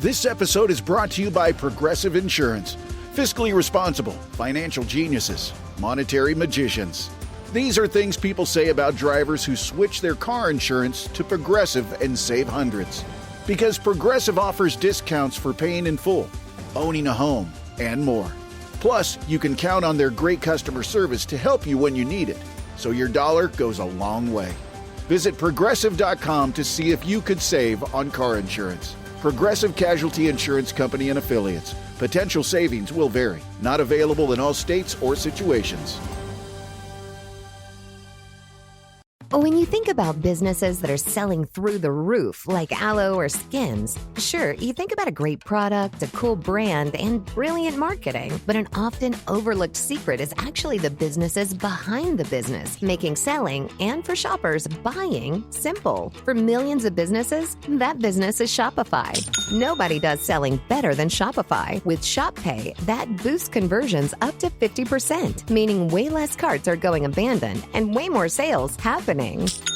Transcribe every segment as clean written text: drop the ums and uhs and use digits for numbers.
This episode is brought to you by Progressive Insurance. Fiscally responsible, financial geniuses, monetary magicians. These are things people say about drivers who switch their car insurance to Progressive and save hundreds. Because Progressive offers discounts for paying in full, owning a home, and more. Plus, you can count on their great customer service to help you when you need it, so your dollar goes a long way. Visit Progressive.com to see if you could save on car insurance. Progressive Casualty Insurance Company and Affiliates. Potential savings will vary. Not available in all states or situations. When you think about businesses that are selling through the roof, like aloe or Skims, sure, you think about a great product, a cool brand, and brilliant marketing. But an often overlooked secret is actually the businesses behind the business, making selling and, for shoppers, buying simple. For millions of businesses, that business is Shopify. Nobody does selling better than Shopify. With Shop Pay, that boosts conversions up to 50%, meaning way less carts are going abandoned and way more sales happening.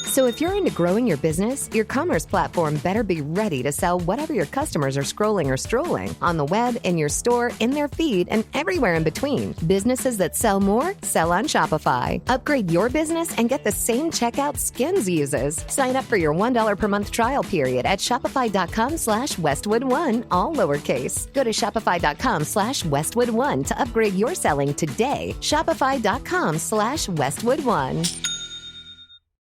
So if you're into growing your business, your commerce platform better be ready to sell whatever your customers are scrolling or strolling on the web, in your store, in their feed, and everywhere in between. Businesses that sell more sell on Shopify. Upgrade your business and get the same checkout Skims uses. Sign up for your $1 per month trial period at shopify.com/Westwood1, all lowercase. Go to shopify.com/Westwood1 to upgrade your selling today. Shopify.com/Westwood1.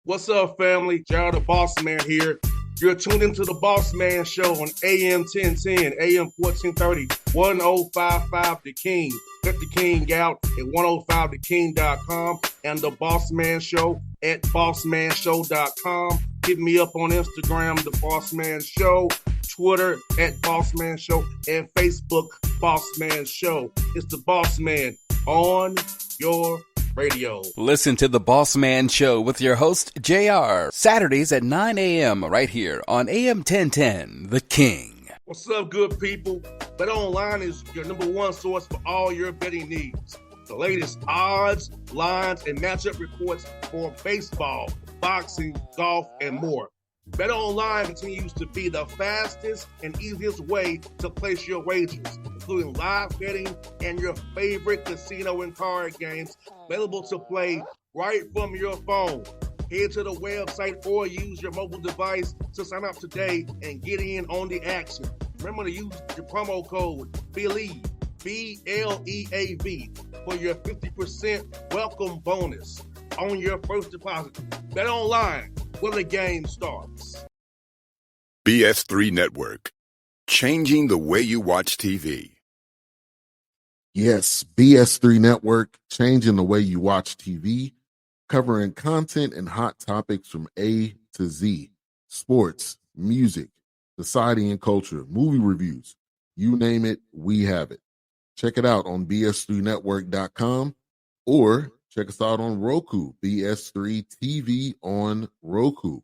What's up, family? Gerald the Bossman here. You're tuned into the Bossman Show on AM 1010, AM 1430, 1055 The King. Let the King out at 105theking.com and the Bossman Show at bossmanshow.com. Hit me up on Instagram, The Bossman Show, Twitter at Bossman Show, and Facebook, Bossman Show. It's the Bossman on your radio. Listen to the Bossman Show with your host, JR, Saturdays at 9 a.m. right here on AM 1010, The King. What's up, good people? BetOnline is your number one source for all your betting needs. The latest odds, lines, and matchup reports for baseball, boxing, golf, and more. BetOnline continues to be the fastest and easiest way to place your wagers, including live betting and your favorite casino and card games available to play right from your phone. Head to the website or use your mobile device to sign up today and get in on the action. Remember to use your promo code BELIEVE, BLEAV, for your 50% welcome bonus on your first deposit. BetOnline, where the game starts. BS3 Network, changing the way you watch TV. Yes, BS3 Network, changing the way you watch TV, covering content and hot topics from A to Z, sports, music, society and culture, movie reviews, you name it, we have it. Check it out on bs3network.com or check us out on Roku, BS3 TV on Roku,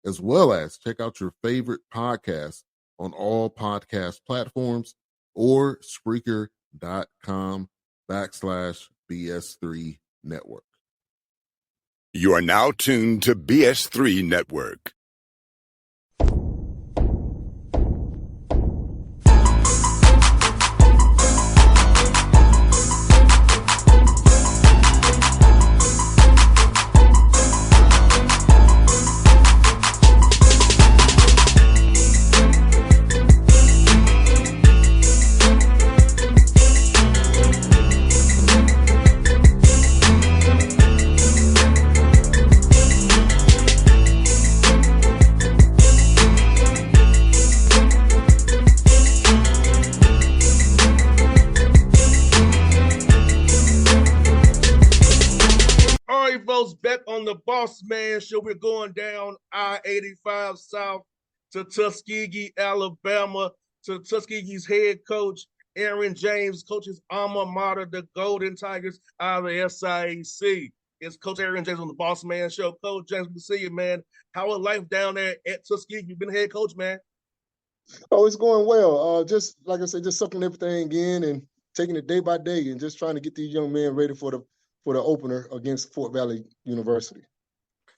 as well as check out your favorite podcast on all podcast platforms or Spreaker.com/BS3 Network. You are now tuned to BS3 Network. Back on the Bossman Show, we're going down I-85 South to Tuskegee, Alabama, to Tuskegee's head coach, Aaron James, coaches alma mater, the Golden Tigers, out of the SIAC. It's Coach Aaron James on the Bossman Show. Coach James, good to see you, man. How is life down there at Tuskegee? You've been head coach, man. Oh, it's going well. Just like I said, just sucking everything in and taking it day by day and just trying to get these young men ready for the opener against Fort Valley University.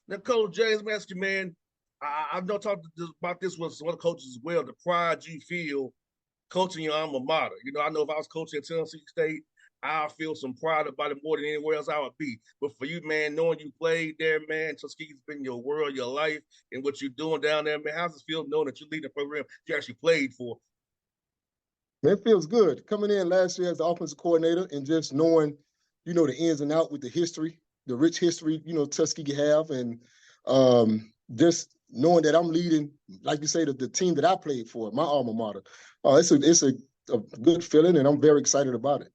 Now, Coach James, let me ask you, man, I've talked about this with some other coaches as well, the pride you feel coaching your alma mater. I know if I was coaching at Tennessee State, I feel some pride about it more than anywhere else I would be. But for you, man, knowing you played there, man, Tuskegee's been your world, your life, and what you're doing down there, man, how's it feel knowing that you lead the program you actually played for? It feels good coming in last year as the offensive coordinator and just knowing, the ins and out with the history, the rich history, Tuskegee have, and just knowing that I'm leading, like you say, the team that I played for, my alma mater. It's a good feeling, and I'm very excited about it.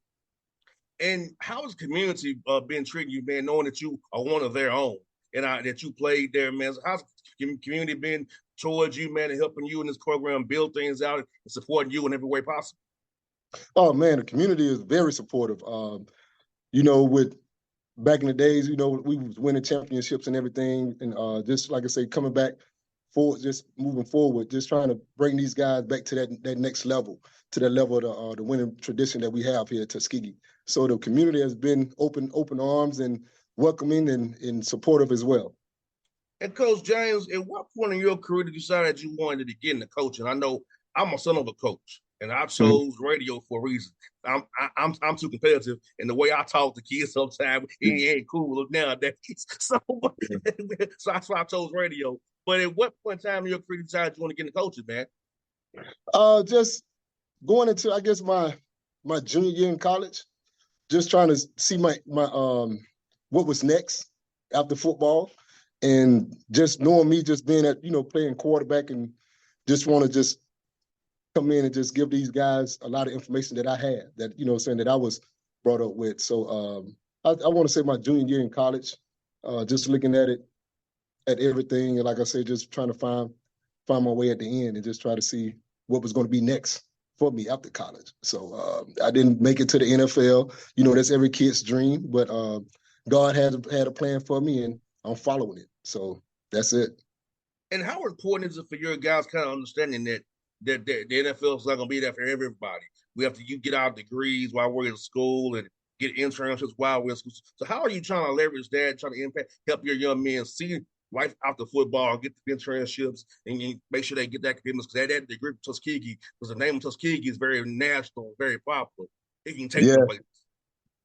And how has the community been treating you, man, knowing that you are one of their own and that you played there, man? How's the community been towards you, man, and helping you in this program build things out and supporting you in every way possible? Oh man, the community is very supportive. With back in the days, we was winning championships and everything, and just like I say, coming back forward, just moving forward, just trying to bring these guys back to that next level, to that level of the winning tradition that we have here at Tuskegee. So the community has been open arms and welcoming and supportive as well. And Coach James, at what point in your career did you decide that you wanted to get into coaching? I know I'm a son of a coach, and I chose radio for a reason. I'm too competitive, and the way I talk to kids sometimes it ain't cool nowadays. So that's why I chose radio. But at what point in time in your career did you decide you want to get into coaching, man? Just going into, I guess, my junior year in college, just trying to see my what was next after football, and just knowing me just being at playing quarterback, and just want to just come in and just give these guys a lot of information that I had, that saying that I was brought up with. So I want to say my junior year in college, just looking at it, at everything, and like I said, just trying to find my way at the end and just try to see what was going to be next for me after college. So I didn't make it to the NFL. That's every kid's dream, but God had a plan for me, and I'm following it. So that's it. And how important is it for your guys kind of understanding that the NFL is not going to be there for everybody? We have to get our degrees while we're in school and get internships while we're in school. So how are you trying to leverage that, trying to help your young men see life after football, get the internships, and make sure they get that academics? Because that degree of Tuskegee, because the name of Tuskegee is very national, very popular. It can take them places.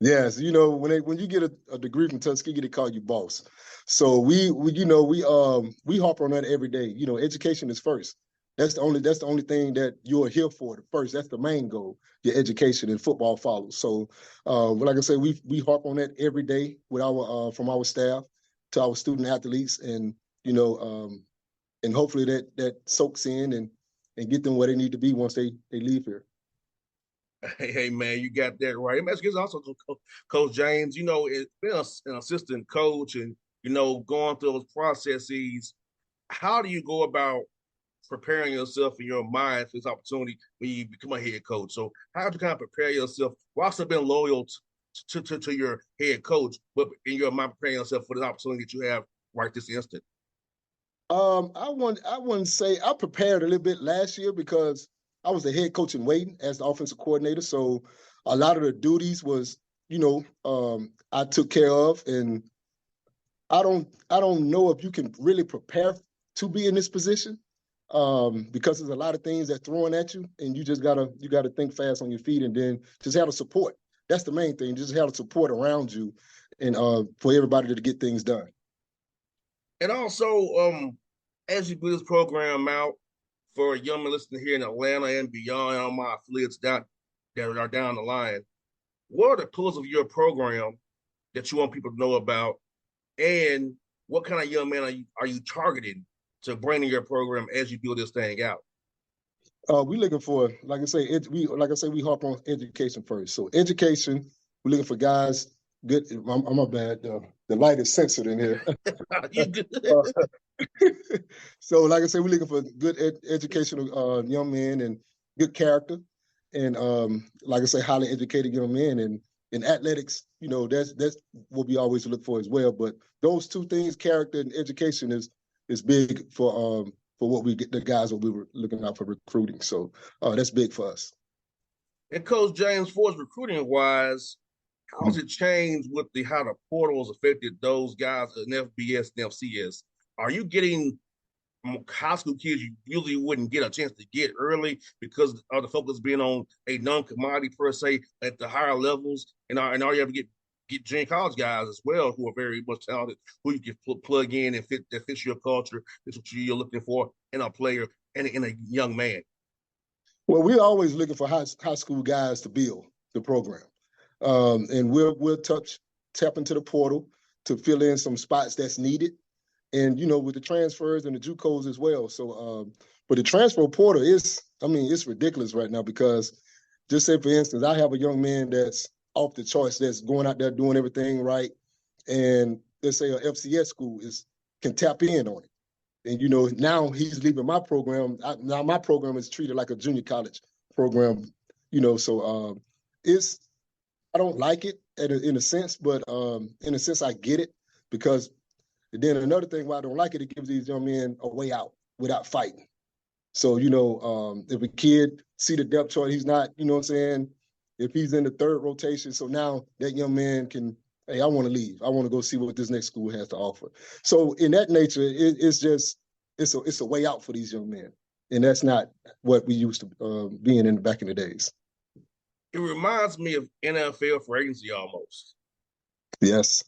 Yes, when you get a degree from Tuskegee, they call you boss. So we harp on that every day. Education is first. That's the only thing that you're here for. The first, that's the main goal. Your education, and football follows. So, like I said, we harp on that every day with our from our staff to our student athletes, and and hopefully that soaks in and get them where they need to be once they leave here. Hey, man, you got that right. It's also Coach James. It's been an assistant coach, and going through those processes. How do you go about preparing yourself in your mind for this opportunity when you become a head coach? So how do you kind of prepare yourself while still being loyal to your head coach, but in your mind preparing yourself for the opportunity that you have right this instant? I wouldn't say I prepared a little bit last year because I was the head coach in waiting as the offensive coordinator. So a lot of the duties was, I took care of, and I don't know if you can really prepare to be in this position, because there's a lot of things that throwing at you, and you gotta think fast on your feet, and then just have the support. That's the main thing. Just have the support around you, and for everybody to get things done. And also, as you build this program out for young men listening here in Atlanta and beyond, all my affiliates that are down the line, what are the pillars of your program that you want people to know about, and what kind of young man are you targeting to bring in your program as you build this thing out? We looking for, like I say, we harp on education first. So education, we're looking for guys. Good. I'm my bad. The light is censored in here. You good? So, like I said, we're looking for good educational young men and good character, and like I say, highly educated young men, and in athletics, that's what we always look for as well. But those two things, character and education, is big for what we get, the guys that we were looking out for recruiting. So that's big for us. And Coach James, for recruiting wise, how has it changed with how the portals affected those guys in FBS and FCS? Are you getting high school kids you usually wouldn't get a chance to get early because of the focus being on a non-commodity per se at the higher levels, and all you have to get junior college guys as well who are very much talented, who you can plug in and fits your culture, fits what you're looking for in a player and in a young man. Well, we're always looking for high school guys to build the program, and we'll tap into the portal to fill in some spots that's needed, and with the transfers and the JUCOs as well. So, but the transfer portal it's ridiculous right now because, just say for instance, I have a young man that's off the charts that's going out there doing everything right, and let's say a FCS school can tap in on it. And, now he's leaving my program. Now my program is treated like a junior college program, so I don't like it in a sense, but in a sense I get it because then another thing why I don't like it, it gives these young men a way out without fighting. So, if a kid see the depth chart, he's not, you know what I'm saying, if he's in the third rotation, so now that young man can, hey, I want to leave. I want to go see what this next school has to offer. So in that nature, it's a way out for these young men. And that's not what we used to being back in the days. It reminds me of NFL free agency almost. Yes.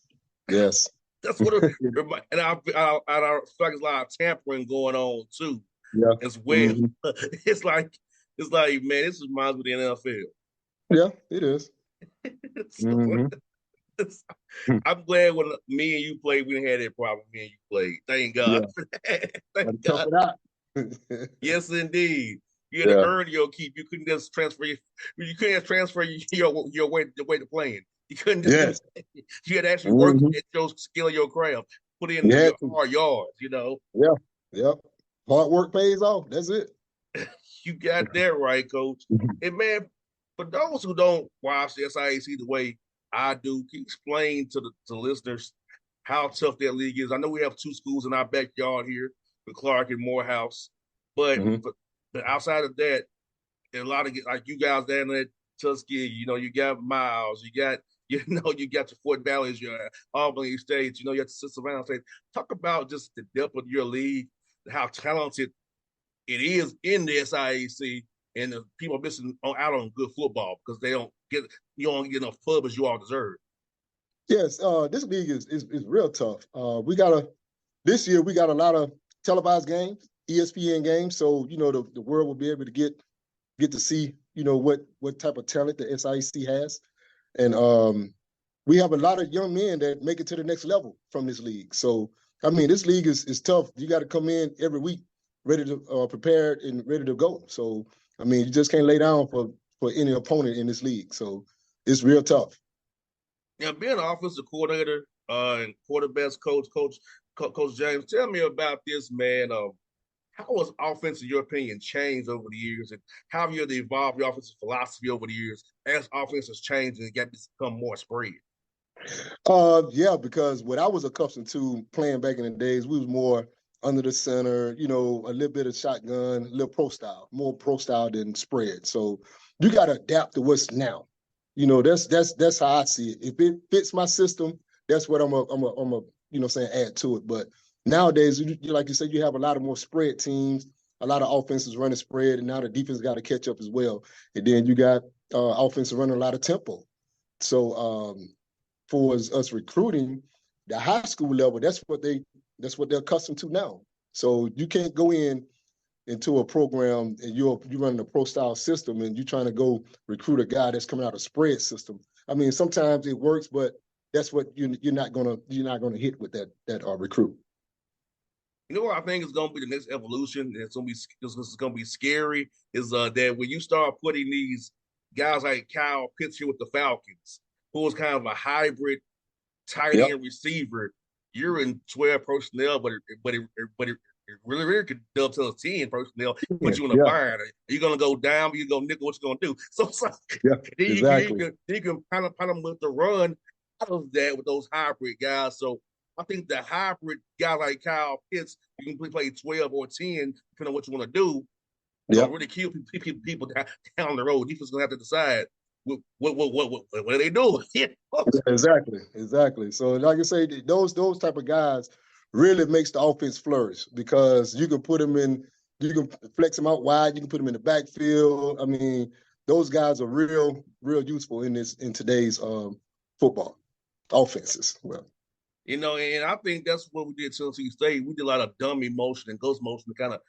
That's what it reminds. And I feel like there's a lot of tampering going on too, as well. Mm-hmm. It's like, man, this reminds me of the NFL. Yeah, it is. I'm glad when me and you played, we didn't have that problem. Me and you played. Thank God for that. Thank God. Yes, indeed. You had to earn your keep. You couldn't just transfer. You couldn't transfer your way to playing. You couldn't. Just, you had to actually work at your skill of your craft. Put in your hard yards. Yeah. Hard work pays off. That's it. You got that right, Coach. And man, for those who don't watch the SIAC the way I do, can you explain to the listeners how tough that league is? I know we have two schools in our backyard here, the Clark and Morehouse, but outside of that, a lot of like you guys down at Tuskegee, you got Miles, you got your Fort Valleys, your Albany States, you got the Savannah State. Talk about just the depth of your league, how talented it is in the SIAC, and the people are missing out on good football because you don't get enough pub as you all deserve. Yes, this league is real tough. This year we got a lot of televised games, ESPN games, so the world will be able to get to see what type of talent the SIAC has, and we have a lot of young men that make it to the next level from this league. So this league is tough. You got to come in every week ready to prepared and ready to go. So you just can't lay down for any opponent in this league. So it's real tough. Now, being an offensive coordinator and quarterbacks coach James, tell me about this, man. How has offense, in your opinion, changed over the years, and how have you evolved your offensive philosophy over the years as offense has changed and it got to become more spread? Because what I was accustomed to playing back in the days, we was more under the center, a little bit of shotgun, a little more pro style than spread. So you got to adapt to what's now. That's how I see it. If it fits my system, that's what I'm add to it. But nowadays, like you said, you have a lot of more spread teams, a lot of offenses running spread, and now the defense got to catch up as well. And then you got offenses running a lot of tempo. So for us recruiting, the high school level, that's what they're accustomed to now. So you can't go into a program and you're running a pro style system and you're trying to go recruit a guy that's coming out of spread system. Sometimes it works, but that's what you're not gonna hit with that recruit. What I think is going to be the next evolution, and it's going to be scary, is that when you start putting these guys like Kyle Pitts here with the Falcons, who is kind of a hybrid tight end receiver, you're in 12 personnel, but it really could dovetail 10 personnel, put you in a bind. Are you going to go down? Are you going to nickel? What you going to do? So it's like, then you can kind of with the run out of that with those hybrid guys. So I think the hybrid guy like Kyle Pitts, you can play 12 or 10, depending on what you want to do. Really kill people down the road. Defense going to have to decide what are they doing? Exactly. So like I say, those type of guys really makes the offense flourish because you can put them in, you can flex them out wide, you can put them in the backfield. I mean, those guys are real useful in today's football offenses. Well, And I think that's what we did at Tennessee State. We did a lot of dummy motion and ghost motion to kind of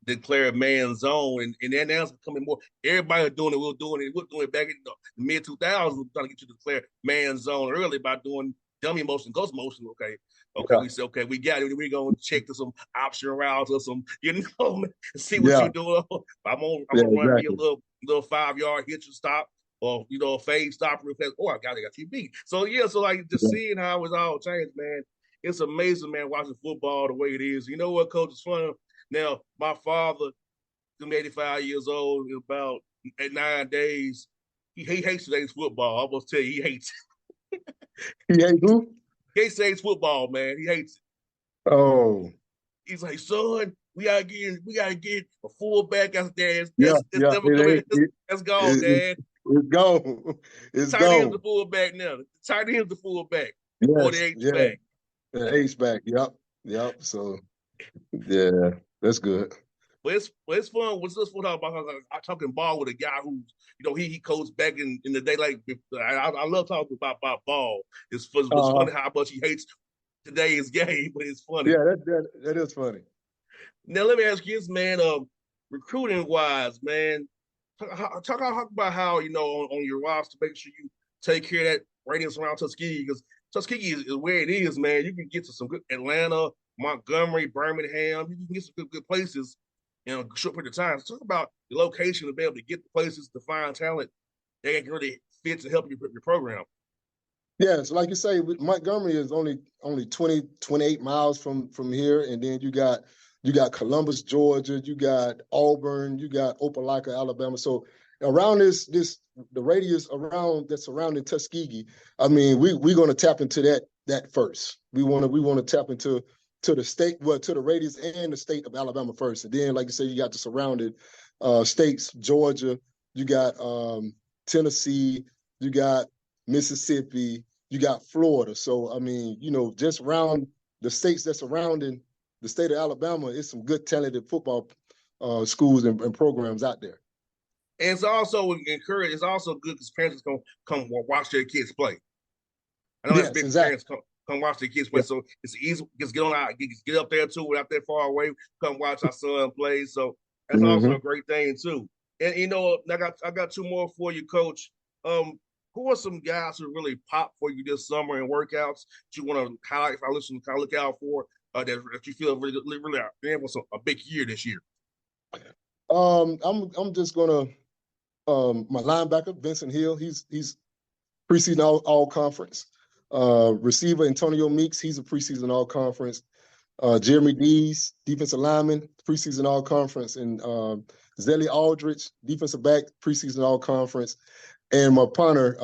declare man zone, and then now it's becoming more. Everybody doing it. We were doing it. We were doing it back in the mid 2000s. We were trying to get you to declare man zone early by doing dummy motion, ghost motion. Okay. yeah. We said, okay, we got it. We're gonna check to some option routes or some, see what Yeah. you're doing. I'm gonna run me a Exactly. little 5 yard hitch and stop, or a fade stop real fast. Oh, I got you beat. So yeah, so like just seeing how it's all changed, man. It's amazing, man, watching football the way it is. You know what, Coach? It's fun. Now, my father, he's 85 years old, in about 9 days. He hates today's football. I must tell you, he hates it. He hate who? He hates today's football, man. He hates it. Oh, He's like, son, we gotta get a fullback out there. yeah. Never coming. That's gone, Dad. It's gone. It's Tight end's the gone. fullback now. The tight end's the fullback. Or the Yes. H Yeah. back. The H back. Yep. So yeah, that's good. But it's fun. What's this fun about? I'm talking ball with a guy who's he coached back in the day. Like I love talking about ball. It's funny how much he hates today's game, but it's funny. Yeah, that is funny. Now let me ask you this, man. Recruiting wise, man, talk about how on your roster, make sure you take care of that radius around Tuskegee, because Tuskegee is where it is, man. You can get to some good Atlanta, Montgomery, Birmingham. You can get some good places in a short period of time. So talk about the location to be able to get the places to find talent that can really fit to help your program. Yeah, so like you say, Montgomery is only 20, 28 miles from here, and then you got Columbus, Georgia, you got Auburn, you got Opelika, Alabama. So around the radius around that's surrounding Tuskegee, I mean, we're going to tap into that first. We want to tap into the state, to the radius and the state of Alabama first, and then like you say, you got the surrounding states, Georgia, you got Tennessee, you got Mississippi, you got Florida. So I mean, just around the states that's surrounding the state of Alabama, it's some good talented football schools and programs out there. And it's also encouraged. It's also good because parents can come watch their kids play. I know that's big. Exactly. Parents come watch their kids play, so it's easy. Just get on out, get up there too, without that far away. Come watch our son play. So that's also a great thing too. And I got two more for you, Coach. Who are some guys who really pop for you this summer in workouts that you want to highlight? If I listen, kind of look out for that you feel really was a big year this year. I'm just gonna my linebacker Vincent Hill. He's preseason all conference. Receiver Antonio Meeks. He's a preseason all conference. Jeremy Dees, defensive lineman, preseason all conference, and Zelly Aldrich, defensive back, preseason all conference. And my punter,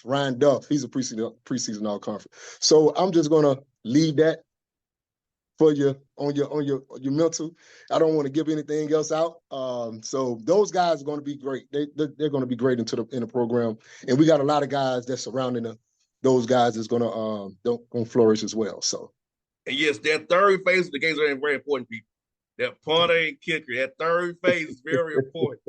Ryan Duff, he's a preseason all conference. So I'm just gonna leave that for you on your mental. I don't want to give anything else out. So those guys are going to be great. They're going to be great in the program, and we got a lot of guys that's surrounding those guys that's going to flourish as well. So, and yes, that third phase of the games are very important, people. That punter and kicker, that third phase is very important.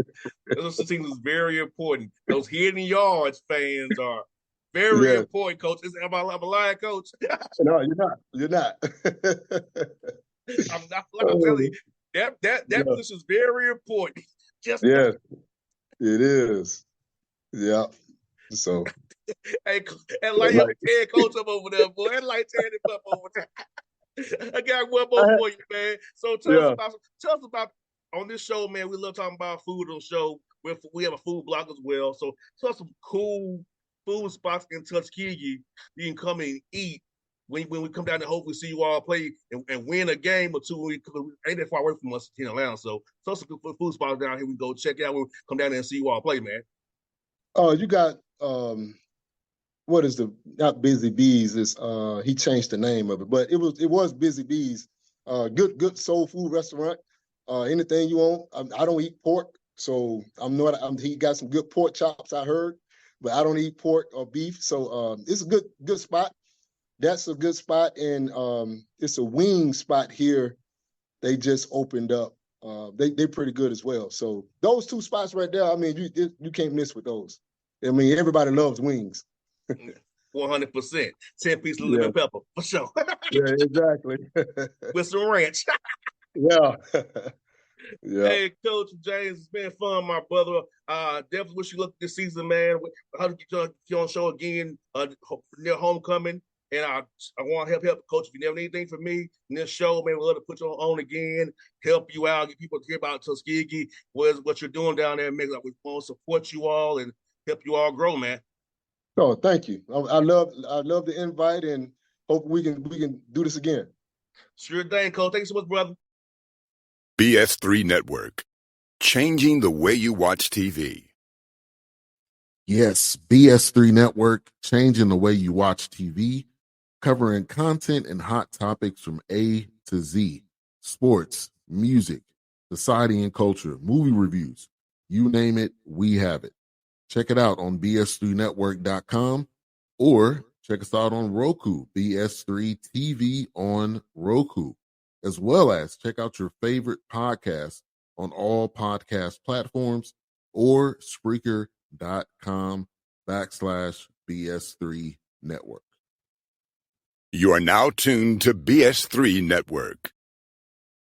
Those teams is very important. Those hidden yards fans are very important, Coach. Am I lying, Coach? No, you're not. I'm not. I'm telling you, that position is very important. It is. Yeah. So, and like Ted Coach up over there, boy. And like Ted up over there. I got one more for you, man. So tell us about on this show, man. We love talking about food on the show. We have a food blog as well. So tell us some cool food spots in Tuskegee you can come and eat when we come down and hopefully see you all play and win a game or two. We ain't that far away from us in Atlanta. So tell us some good food spots down here. We go check out when we come down there and see you all play, man. You got what is not Busy Bees? Is he changed the name of it, but it was Busy Bees. Good soul food restaurant. Anything you want. I don't eat pork, so he got some good pork chops, I heard, but I don't eat pork or beef, so it's a good spot. that's a good spot. And it's a wing spot here. They just opened up. They're pretty good as well. So those two spots right there, I mean, you can't miss with those. I mean, everybody loves wings. 100%. 10-piece of lemon pepper, for sure. Yeah, exactly. With some ranch. Yeah. Yeah. Hey, Coach James, it's been fun, my brother. Definitely wish you luck this season, man. How to get you on the show again near homecoming. And I want to help, Coach. If you never need anything from me in this show, man, we'd love to put you on again, help you out, get people to hear about Tuskegee, what you're doing down there. Make like we want to support you all and help you all grow, man. Oh, thank you. I love the invite, and hope we can do this again. Sure thing, Coach. Thank you so much, brother. BS3 Network. Changing the way you watch TV. Yes, BS3 Network, changing the way you watch TV, covering content and hot topics from A to Z, sports, music, society and culture, movie reviews, you name it, we have it. Check it out on bs3network.com or check us out on Roku, BS3 TV on Roku, as well as check out your favorite podcast on all podcast platforms or Spreaker.com/BS3 Network. You are now tuned to BS3 Network.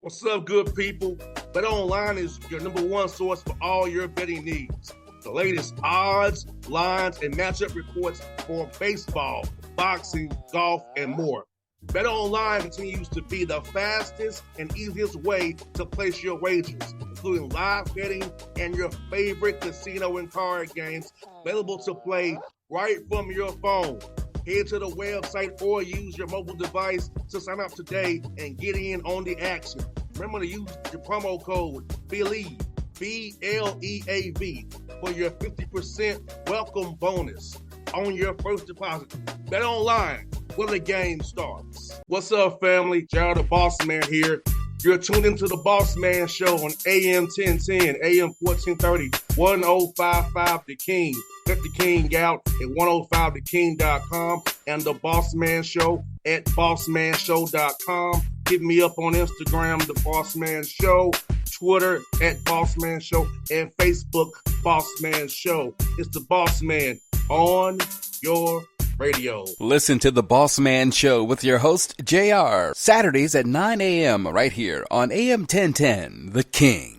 What's up, good people? Bet Online is your number one source for all your betting needs. The latest odds, lines, and matchup reports for baseball, boxing, golf, and more. Bet Online continues to be the fastest and easiest way to place your wagers, including live betting and your favorite casino and card games available to play right from your phone. Head to the website or use your mobile device to sign up today and get in on the action. Remember to use your promo code BELIEVE, BLEAV, for your 50% welcome bonus on your first deposit. Bet Online, where the game starts. What's up, family? Jared the Bossman here. You're tuned into the Bossman Show on AM 1010, AM 1430, 1055 The King. Check The King out at 105theking.com and the Bossman Show at bossmanshow.com. Hit me up on Instagram, The Bossman Show, Twitter at Bossman Show, and Facebook, Bossman Show. It's the Bossman on your radio. Listen to The Bossman Show with your host, JR, Saturdays at 9 a.m. right here on AM 1010, The King.